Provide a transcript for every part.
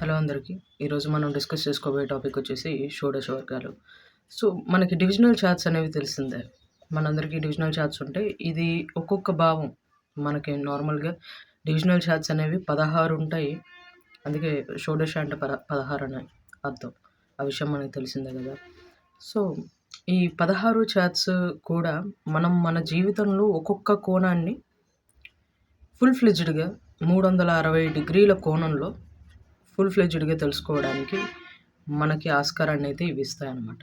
Hello అందరికీ. ఈరోజు మనం డిస్కస్ చేసుకోబోయే టాపిక్ వచ్చేసి షోడశ వర్గాలు. సో, మనకి డివిజనల్ చార్ట్స్ అనేవి తెలిసిందే. మనందరికీ డివిజనల్ చార్ట్స్ ఉంటాయి. ఇది ఒక్కొక్క భావం మనకి నార్మల్‌గా డివిజనల్ చార్ట్స్ అనేవి 16 ఉంటాయి. అందుకే షోడశ అంటే 16 అని అర్థం. ఆ విషయం మనకు తెలిసిందే కదా! సో, ఈ 16 చార్ట్స్ కూడా మనం మన జీవితంలో ఒక్కొక్క కోణాన్ని ఫుల్ ఫ్లెడ్జ్డ్‌గా 360 డిగ్రీల కోణంలో ఫుల్ ఫ్లెడ్జ్డ్‌గా తెలుసుకోవడానికి మనకి ఆస్కారాన్నయితే ఇవి ఇస్తాయన్నమాట.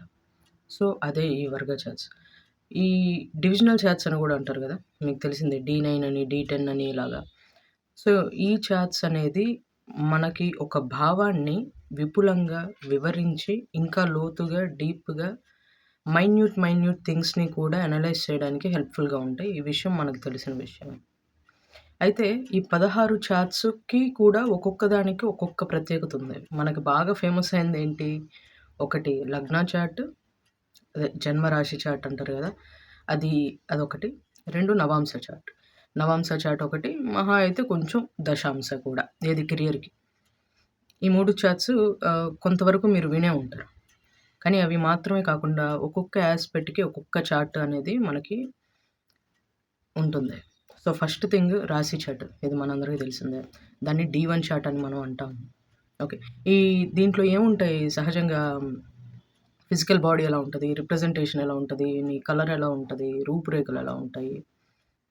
సో, అదే ఈ వర్గ చార్ట్స్. ఈ డివిజనల్ చార్ట్స్ అని గూడా అంటారు గదా! మీకు తెలిసిందే D9 అని, D10 అని ఇలాగా. సో, ఈ చార్ట్స్ అనేది మనకి ఒక భావాన్ని విపులంగా వివరించి, ఇంకా లోతుగా, డీప్‌గా మైన్యూట్ థింగ్స్‌ని కూడా అనలైజ్ చేయడానికి హెల్ప్‌ఫుల్‌గా ఉంటాయి. ఈ విషయం మనకు తెలిసిన విషయమే. అయితే ఈ 16 చార్ట్స్‌కి కూడా ఒక్కొక్క దానికి ఒక్కొక్క ప్రత్యేకత ఉంది. మనకి బాగా ఫేమస్ అయిందేంటి? ఒకటి లగ్న చార్ట్, అదే జన్మరాశి చార్ట్ అంటారు గదా! అది అదొకటి. 2 నవాంశ చార్ట్. నవాంశ చార్ట్ ఒకటి, మహా అయితే కొంచెం దశాంశ కూడా. ఏది కెరియర్‌కి. ఈ 3 చార్ట్స్ కొంతవరకు మీరు వినే ఉంటారు. కానీ అవి మాత్రమే కాకుండా ఒక్కొక్క యాస్పెక్ట్‌కి ఒక్కొక్క చార్ట్ అనేది మనకి ఉంటుంది. సో, ఫస్ట్ థింగ్ రాశి చార్ట్. ఇది మనందరికీ తెలిసిందే. దాన్ని D1 చార్ట్ అని మనం అంటాం. ఓకే. ఈ దీంట్లో ఏముంటాయి సహజంగా ఫిజికల్ బాడీ ఎలా ఉంటది, రిప్రజెంటేషన్ ఎలా ఉంటది, నీ కలర్ ఎలా ఉంటది, రూపురేఖలు ఎలా ఉంటాయి.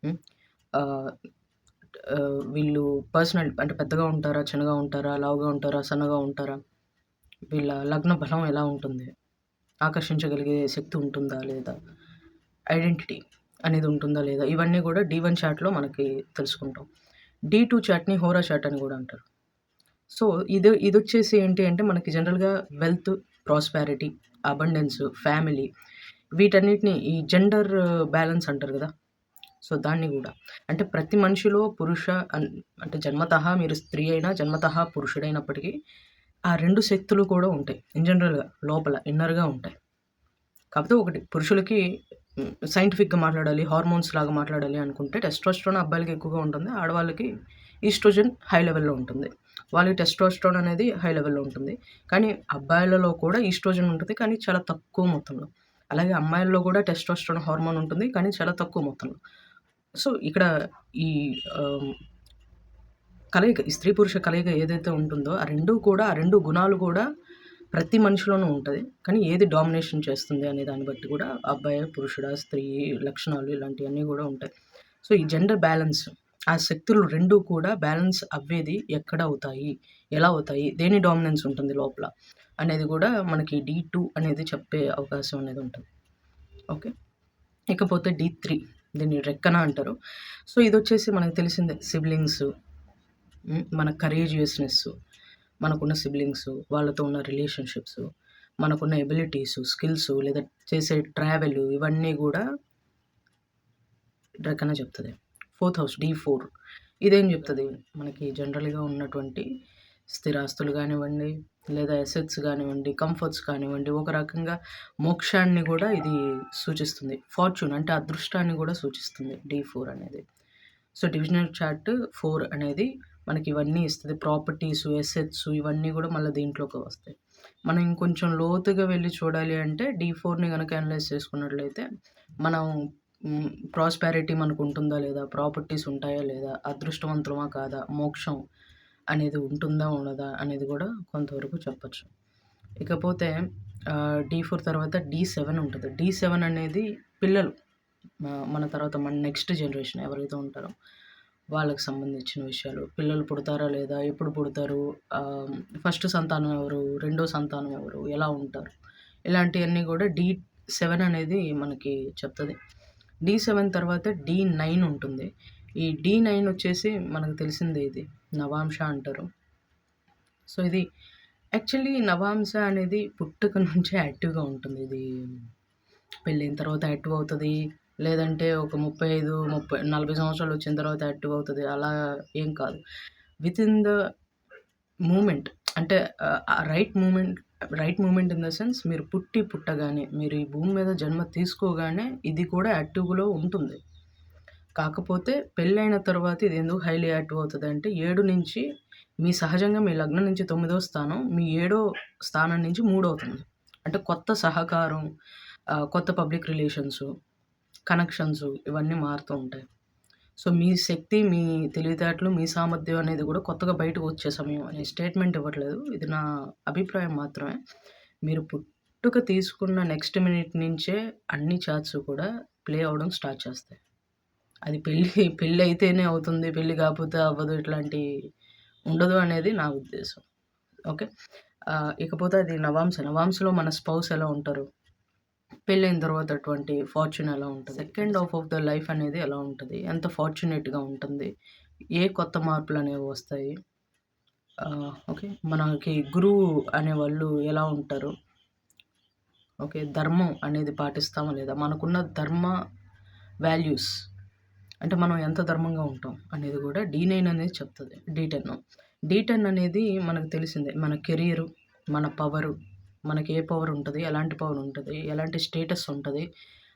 హ్మ్. ఆహ్, వీళ్ళు పర్సనల్ అంటే పెద్దగా ఉంటారా, చిన్నగా ఉంటారా, లావుగా ఉంటారా, సన్నగా ఉంటారా, వీళ్ళ లగ్న బలం ఎలా ఉంటుంది, ఆకర్షించగలిగే శక్తి ఉంటుందా లేదా, ఐడెంటిటీ అనేది ఉంటుందా లేదా, ఇవన్నీ కూడా D1 చార్ట్‌లో మనకి తెలుసుకుంటాం. D2 చార్ట్‌ని హోరా చార్ట్ అని గూడా అంటారు. సో, ఇదొచ్చేసి ఏంటి అంటే మనకి జనరల్‌గా వెల్త్, ప్రాస్పారిటీ, అబండెన్స్, ఫ్యామిలీ వీటన్నిటిని ఈ జెండర్ బ్యాలెన్స్ అంటారు గదా! సో, దాన్ని గూడా. అంటే ప్రతి మనిషిలో పురుష అంటే జన్మతః మీరు స్త్రీ అయినా, జన్మతః పురుషుడైనప్పటికీ ఆ 2 శక్తులు కూడా ఉంటాయి. ఇన్ జనరల్‌గా లోపల ఇన్నర్‌గా ఉంటాయి. కాకపోతే ఒకటి పురుషులకి సైంటిఫిక్‌గా మాట్లాడాలి, హార్మోన్స్ లాగా మాట్లాడాలి అనుకుంటే టెస్టోస్టెరోన్ అబ్బాయిలకి ఎక్కువగా ఉంటుంది. ఆడవాళ్ళకి ఈస్ట్రోజన్ హై లెవెల్‌లో ఉంటుంది. వాళ్ళకి టెస్టోస్టెరోన్ అనేది హై లెవెల్‌లో ఉంటుంది. కానీ అబ్బాయిలలో కూడా ఈస్ట్రోజన్ ఉంటది. కానీ చాలా తక్కువ మొత్తంలో. అలాగే అమ్మాయిల్లో కూడా టెస్టోస్టెరోన్ హార్మోన్ ఉంటుంది. కానీ చాలా తక్కువ మొత్తంలో. సో, ఇక్కడ ఈ ఆహ్, కలయిక ఈ స్త్రీ పురుష కలయిక ఏదైతే ఉంటుందో ఆ 2 గుణాలు కూడా ప్రతి మనిషిలోనూ ఉంటది. కానీ ఏది డామినేషన్ చేస్తుంది అనే దాన్ని బట్టి కూడా అబ్బాయా, పురుషుడా, స్త్రీ లక్షణాలు ఇలాంటియన్నీ గూడా ఉంటాయి. సో, ఈ జెండర్ బ్యాలెన్స్ ఆ శక్తులు 2 కూడా బ్యాలెన్స్ అవ్వేది ఎక్కడ అవుతాయి? ఎలా అవుతాయి? దేని డామినెన్స్ ఉంటుంది లోపల? అనేది గూడా మనకి D2 అనేది చెప్పే అవకాశం అనేది ఉంటది. ఓకే. ఇకపోతే D3 దీన్ని రెక్కన అంటారు. సో, ఇదొచ్చేసి మనకు తెలిసిందే సిబ్లింగ్స్, మన కరేజియస్‌నెస్, మనకున్న సిబ్లింగ్స్, వాళ్ళతో ఉన్న రిలేషన్‌షిప్స్, మనకున్న ఎబిలిటీస్, స్కిల్స్ లేదా చేసే ట్రావెల్ ఇవన్నీ గూడా రెక్కన చెప్తది. ఫోర్త్ హౌస్ D4 ఇదేం చెప్తది? మనకి జనరల్‌గా ఉన్నటువంటి స్థిరాస్తులు గానివ్వండి, లేదా అసెట్స్ గానివ్వండి, కంఫర్ట్స్ కానివ్వండి, ఒక రకంగా మోక్షాన్ని గూడా ఇది సూచిస్తుంది. ఫార్చ్యూన్ అంటే అదృష్టాన్ని గూడా సూచిస్తుంది D4 అనేది. సో, డివిజనల్ చార్ట్ 4 అనేది మనకి ఇవన్నీ ఇస్తది. ప్రాపర్టీసు, అసెట్స్ ఇవన్నీ గూడా మళ్ళా దీంట్లోకే వస్తాయి. మనం ఇంకొంచెం లోతుగా వెళ్లి చూడాలి అంటే D4ని గనక అనలైజ్ చేసుకున్నట్లయితే మనం ప్రాస్పారిటీ మనకుంటుందా లేదా? ప్రాపర్టీస్ ఉంటాయా లేదా? అదృష్టవంతులమా కాదా? మోక్షం అనేది ఉంటుందా? ఉండదా? అనేది గూడా కొంతవరకు చెప్పొచ్చు. ఇకపోతే D4 తర్వాత D7 ఉంటది. D7 అనేది పిల్లలు. మన తర్వాత మన నెక్స్ట్ జనరేషన్ ఎవరైతే ఉంటారో వాళ్ళకి సంబంధించిన విషయాలు. పిల్లలు పుడతారా లేదా? ఎప్పుడు పుడతారు? ఆహ్, ఫస్ట్ సంతానం ఎవరు? రెండో సంతానం ఎవరు? ఎలా ఉంటారు? ఇలాంటియన్నీ గూడా D7 అనేది మనకి చెప్తది. D7 తర్వాత D9 ఉంటుంది. ఈ D9 వచ్చేసి మనకు తెలిసిందే ఇది. నవాంశ అంటారు. సో, ఇది యాక్చువల్లీ నవాంశ అనేది పుట్టుక నుంచే యాక్టివ్‌గా ఉంటుంది. ఇది పెళ్ళైన తర్వాత యాక్టివ్ అవుతది. లేదంటే ఒక 40 సంవత్సరాలొచ్చిన తర్వాత యాక్టివ్ అవుతది. అలా ఏం కాదు. వితిన్ ద మూమెంట్ అంటే right moment in the sense మీరు పుట్టగానే, మీరు ఈ భూమి మీద జన్మ తీసుకోగానే ఇది కూడా యాక్టివ్‌లో ఉంటుంది. కాకపోతే పెళ్ళైన తర్వాత ఇది ఎందుకు హైలీ యాక్టివ్ అవుతదంటే మీ సహజంగా మీ లగ్నం నుంచి 9వ స్థానం మీ 7వ స్థానం నుంచి 3 అవుతుంది. అంటే కొత్త సహకారం, కొత్త పబ్లిక్ రిలేషన్సు, కనెక్షన్స్ ఇవన్నీ మారుతూ ఉంటాయి. సో, మీ శక్తి, మీ తెలివితేటలు, మీ సామర్థ్యం అనేది కూడా కొత్తగా బయటకు వచ్చే సమయం అని స్టేట్మెంట్ ఇవ్వట్లేదు. ఇది నా అభిప్రాయం మాత్రమే. మీరు పుట్టుక తీసుకున్న నెక్స్ట్ మినిట్ నుంచే అన్ని చార్ట్స్ కూడా ప్లే అవ్వడం స్టార్ట్ చేస్తాయి. అది పెళ్లి అయితేనే అవుతుంది, పెళ్లి కాకపోతే అవ్వదు, ఇట్లాంటి ఉండదు అనేది నా ఉద్దేశం. ఓకే. ఇకపోతే అది నవాంశలో మన స్పౌస్ ఎలా ఉంటారు, పెళ్ళైన తర్వాత అటువంటి ఫార్చ్యూన్ ఎలా ఉంటుంది, second half of the life అనేది ఎలా ఉంటుంది, ఎంత ఫార్చునేట్‌గా ఉంటుంది, ఏ కొత్త మార్పులనేవి వస్తాయి. ఓకే. మనకి గురువు అనేవాళ్ళు ఎలా ఉంటారు, ఓకే. ధర్మం అనేది పాటిస్తామా లేదా, మనకున్న ధర్మ వాల్యూస్ అంటే మనం ఎంత ధర్మంగా ఉంటాం అనేది కూడా D9 అనేది చెప్తుంది. D10 అనేది మనకు తెలిసిందే. మన కెరియరు, మన పవరు, మనకి ఏ పవర్ ఉంటది, ఎలాంటి పవర్ ఉంటది, ఎలాంటి స్టేటస్ ఉంటది,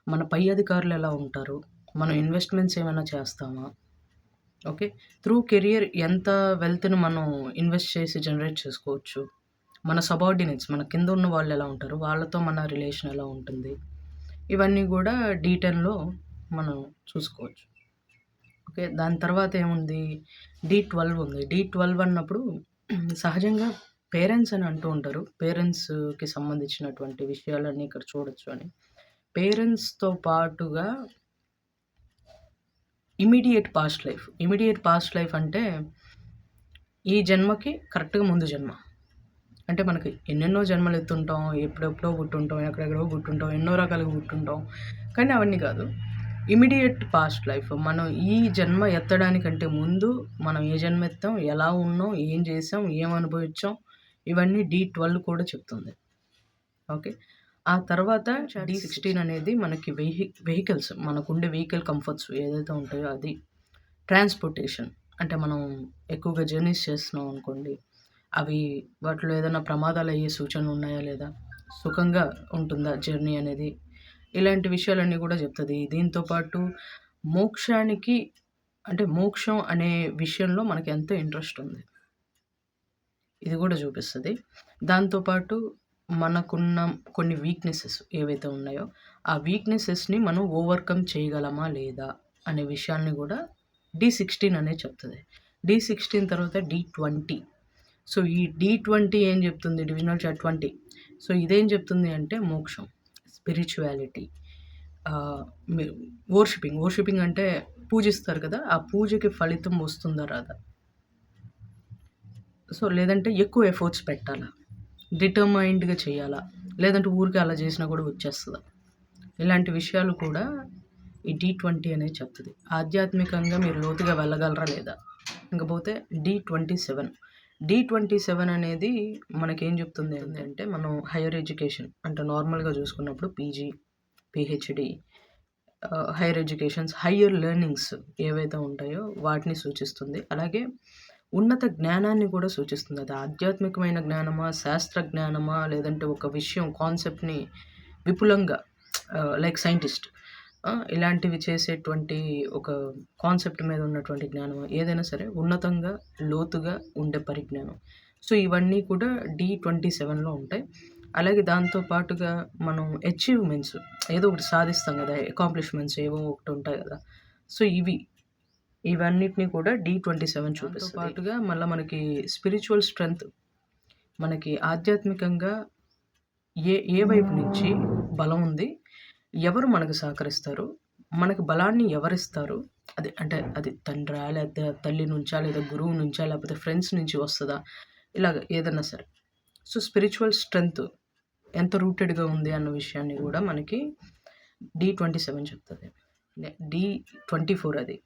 మన పై అధికారులు ఎలా ఉంటారు, మనం ఇన్వెస్ట్‌మెంట్స్ ఏమైనా చేస్తామా, ఓకే. త్రూ కెరియర్ ఎంత వెల్త్‌ని మనం ఇన్వెస్ట్ చేసి జనరేట్ చేసుకోవచ్చు, మన సబార్డినేట్స్ మన కింద ఉన్న వాళ్ళు ఎలా ఉంటారు, వాళ్ళతో మన రిలేషన్ ఎలా ఉంటుంది, ఇవన్నీ కూడా D10లో మనం చూసుకోవచ్చు. ఓకే. దాని తర్వాత ఏముంది, D12 ఉంది. D12 అన్నప్పుడు సహజంగా పేరెంట్స్ అని అంటూ ఉంటారు. పేరెంట్స్‌కి సంబంధించినటువంటి విషయాలన్నీ ఇక్కడ చూడొచ్చు అని. పేరెంట్స్‌తో పాటుగా ఇమ్మీడియేట్ పాస్ట్ లైఫ్ అంటే ఈ జన్మకి కరెక్ట్‌గా ముందు జన్మ. అంటే మనకి ఎన్నెన్నో జన్మలు ఎత్తుంటాం, ఎప్పుడెప్పుడో పుట్టుంటాం, ఎక్కడెక్కడో పుట్టుంటాం, ఎన్నో రకాలుగా పుట్టుంటాం. కానీ అవన్నీ కాదు. Immediate past life. మనం ఈ జన్మ ఎత్తడానికంటే ముందు మనం ఏ జన్మ ఎత్తాం, ఎలా ఉన్నాం, ఏం చేసాం, ఏం అనుభవించాం, ఇవన్నీ D12 కూడా చెప్తుంది. ఓకే. ఆ తర్వాత D16 అనేది మనకి వెహికల్స్, మనకుండే వెహికల్ కంఫర్ట్స్ ఏదైతే ఉంటాయో అది. ట్రాన్స్‌పోర్టేషన్ అంటే మనం ఎక్కువగా జర్నీస్ చేస్తున్నాం అనుకోండి, అవి వాటిలో ఏదైనా ప్రమాదాలయ్యే సూచనలు ఉన్నాయా లేదా, సుఖంగా ఉంటుందా జర్నీ అనేది, ఇలాంటి విషయాలన్నీ కూడా చెప్తది. దీంతో పాటు మోక్షానికి అంటే మోక్షం అనే విషయంలో మనకి ఎంత ఇంట్రెస్ట్ ఉంది, ఇది కూడా చూపిస్తది. దాంతో పాటు మనకున్న కొన్ని వీక్‌నెసెస్ ఏవైతే ఉన్నాయో, ఆ వీక్‌నెసెస్‌ని మనం ఓవర్‌కమ్ చేయగలమా లేదా అనే విషయాల్ని కూడా D16 అనేది చెప్తది. D16 తర్వాత D20. సో, ఈ D20 ఏం చెప్తుంది, డివిజనల్ చార్ట్ 20. సో, ఇదేం చెప్తుంది అంటే మోక్షం, స్పిరిచువాలిటీ, మీ వోర్షిపింగ్ అంటే పూజిస్తారు కదా, ఆ పూజకి ఫలితం వస్తుందా రాదా, సో లేదంటే ఎక్కువ ఎఫర్ట్స్ పెట్టాలా, డిటర్మైన్డ్‌గా చేయాలా, లేదంటే ఊరికే అలా చేసినా కూడా వచ్చేస్తదా, ఇలాంటి విషయాలు కూడా ఈ D20 అనేది చెప్తది. ఆధ్యాత్మికంగా మీరు లోతుగా వెళ్ళగలరా లేదా. ఇంకపోతే D27 అనేది మనకేం చెప్తుంది అంటే మనం హైయర్ ఎడ్యుకేషన్ అంటే నార్మల్‌గా చూసుకున్నప్పుడు PG, PhD, hire educations, hire learnings ఏవైతే ఉంటాయో వాటిని సూచిస్తుంది. అలాగే ఉన్నత జ్ఞానాన్ని కూడా సూచిస్తుంది. అది ఆధ్యాత్మికమైన జ్ఞానమా, శాస్త్ర జ్ఞానమా, లేదంటే ఒక విషయం కాన్సెప్ట్‌ని విపులంగా లైక్ సైంటిస్ట్ ఇలాంటివి చేసేటువంటి ఒక కాన్సెప్ట్ మీద ఉన్నటువంటి జ్ఞానం ఏదైనా సరే ఉన్నతంగా, లోతుగా ఉండే పరిజ్ఞానం. సో, ఇవన్నీ కూడా D27లో ఉంటాయి. అలాగే దాంతో పాటుగా మనం అచీవ్‌మెంట్స్ ఏదో ఒకటి సాధిస్తాం కదా, అకాంప్లిష్‌మెంట్స్ ఏవో ఒకటి ఉంటాయి కదా. సో, ఇవన్నిటిని కూడా D27 చూపిస్తది. దాంతో పాటుగా మళ్ళా మనకి స్పిరిచువల్ స్ట్రెంగ్త్, మనకి ఆధ్యాత్మికంగా ఏ వైపు నుంచి బలం ఉంది, ఎవరు మనకు సహకరిస్తారు, మనకు బలాన్ని ఎవరిస్తారు, అది తండ్రా, లేకపోతే తల్లి నుంచా, లేదా గురువు నుంచా, లేకపోతే ఫ్రెండ్స్ నుంచి వస్తదా, ఇలాగ ఏదన్నా సరే. సో, స్పిరిచువల్ స్ట్రెంగ్త్ ఎంత రూటెడ్‌గా ఉంది అన్న విషయాన్ని కూడా మనకి D27 చెప్తది. D24 అది.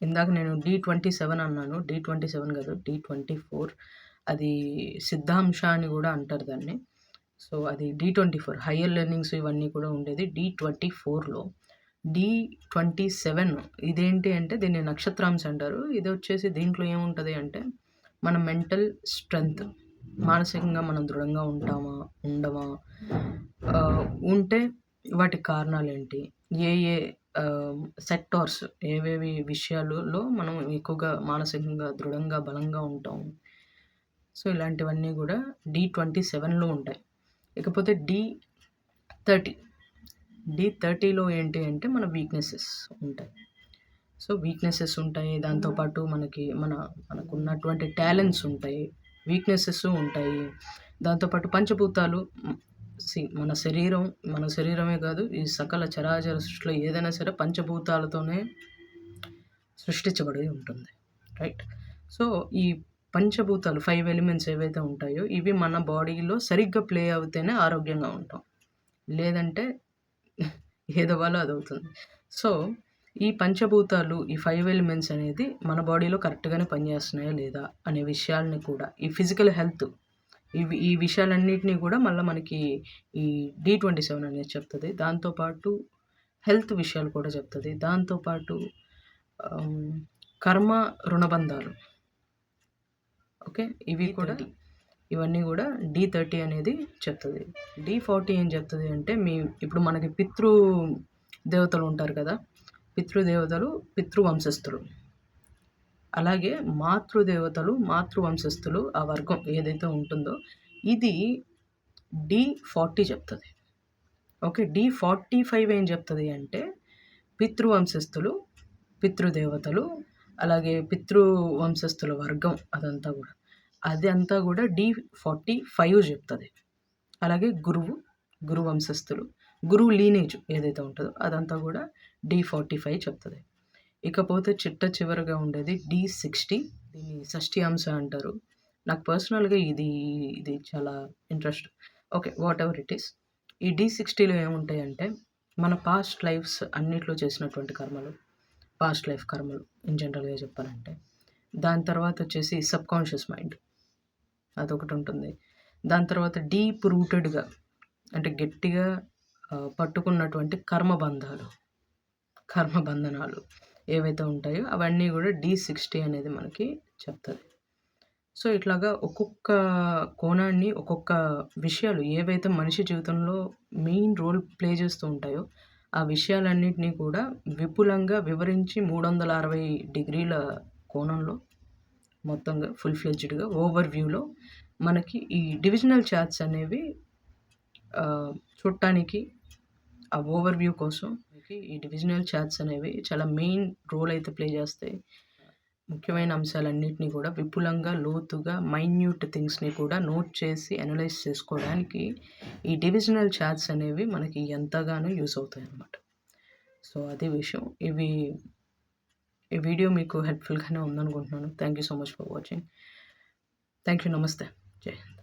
ఇందాక నేను D27 అన్నాను. D27 కాదు, D24. అది సిద్ధాంశ అని కూడా అంటారు దాన్ని. సో, అది D24 హైయర్ లెర్నింగ్స్ ఇవన్నీ కూడా ఉండేది D24లో. D27 ఇదేంటి అంటే దీన్ని నక్షత్రాంశ అంటారు. ఇదొచ్చేసి దీంట్లో ఏముంటది అంటే మన మెంటల్ స్ట్రెంగ్త్, మానసికంగా మనం దృఢంగా ఉంటామా, ఉండమా, ఉంటే వాటికి కారణాలేంటి, ఏ సెక్టార్స్ ఏవేవి విషయాలలో మనం ఎక్కువగా మానసికంగా దృఢంగా, బలంగా ఉంటాం, సో, ఇలాంటివన్నీ గూడా D27లో ఉంటాయి. ఇకపోతే D30. D30లో ఏంటి అంటే మన వీక్‌నెసెస్ ఉంటాయి. సో, వీక్‌నెసెస్ ఉంటాయి. దాంతో పాటు మనకున్నటువంటి టాలెంట్స్ ఉంటాయి. వీక్‌నెసెస్ ఉంటాయి. దాంతో పాటు పంచభూతాలు మన శరీరమే కాదు, ఈ సకల చరాచర సృష్టిలో ఏదైనా సరే పంచభూతాలతోనే సృష్టించబడి ఉంటుంది. రైట్? సో, ఈ పంచభూతాలు 5 ఎలిమెంట్స్ ఏవైతే ఉంటాయో ఇవి మన బాడీలో సరిగ్గా ప్లే అవుతేనే ఆరోగ్యంగా ఉంటాం. లేదంటే ఏదవ్వాలో అదవుతుంది. సో, ఈ పంచభూతాలు, ఈ 5 ఎలిమెంట్స్ అనేది మన బాడీలో కరెక్ట్‌గానే పనిచేస్తున్నాయా లేదా అనే విషయాల్ని కూడా ఈ ఫిజికల్ హెల్త్ ఈ విషయాలన్నిటిని కూడా మళ్ళా మనకి ఈ D27 అనేది చెప్తది. దాంతో పాటు హెల్త్ విషయాలు కూడా చెప్తది. దాంతో పాటు కర్మ, రుణబంధాలు. ఓకే. ఇవన్నీ కూడా D30 అనేది చెప్తది. D40 ఏం చెప్తది అంటే ఇప్పుడు మనకి దేవతలు ఉంటారు కదా! పితృదేవతలు, పితృవంశస్థులు. అలాగే మాతృదేవతలు, మాతృవంశస్థులు ఆ వర్గం ఏదైతే ఉంటుందో ఇది D40 చెప్తది. ఓకే. D45 ఏం చెప్తది అంటే పితృవంశస్థులు, పితృదేవతలు, అలాగే పితృవంశస్థుల వర్గం అదంతా కూడా D45 చెప్తది. అలాగే గురు వంశస్థులు, గురువు లీనేజ్ ఏదైతే ఉంటుందో అదంతా కూడా D45 చెప్తది. ఇకపోతే చివరగా ఉండేది D60. దీన్ని షష్ఠి అంశ అంటారు. నాకు పర్సనల్‌గా ఇది చాలా interest. Okay. Whatever it is. ఈ D60లో ఏముంటాయంటే మన పాస్ట్ లైఫ్స్ అన్నిట్లో చేసినటువంటి కర్మలు, పాస్ట్ లైఫ్ కర్మలు ఇన్ జనరల్‌గా చెప్పాలంటే. దాని తర్వాత వచ్చేసి సబ్‌కాన్షియస్ మైండ్ అదొకటుంటుంది. దాని తర్వాత డీప్ రూటెడ్‌గా అంటే గట్టిగా పట్టుకున్నటువంటి కర్మబంధనాలు ఏవైతే ఉంటాయో అవన్నీ కూడా D60 అనేది మనకి చెప్తది. సో, ఇట్లాగా ఒక్కొక్క కోణాన్ని, ఒక్కొక్క విషయాలు ఏవైతే మనిషి జీవితంలో మెయిన్ రోల్ ప్లే చేస్తూ ఉంటాయో ఆ విషయాలన్నిటిని కూడా విపులంగా వివరించి 360 డిగ్రీల కోణంలో మొత్తంగా ఫుల్ ఫ్లెడ్జ్డ్‌గా ఓవర్ వ్యూలో మనకి ఈ డివిజనల్ చార్ట్స్ అనేవి చూడటానికి ఆ ఓవర్ వ్యూ కోసం ఈ డివిజనల్ చార్ట్స్ అనేవి చాలా మెయిన్ రోల్ అయితే ప్లే చేస్తాయి. ముఖ్యమైన అంశాలన్నిటిని కూడా విపులంగా, లోతుగా, మైన్యూట్ థింగ్స్‌ని కూడా నోట్ చేసి అనలైజ్ చేసుకోవడానికి ఈ డివిజనల్ చార్ట్స్ అనేవి మనకి ఎంతగానో యూజ్ అవుతాయన్నమాట. సో, అది విషయం. ఈ వీడియో మీకు హెల్ప్‌ఫుల్‌గానే ఉందనుకుంటున్నాను. Thank you so much for watching. Thank you. నమస్తే. జై హింద్.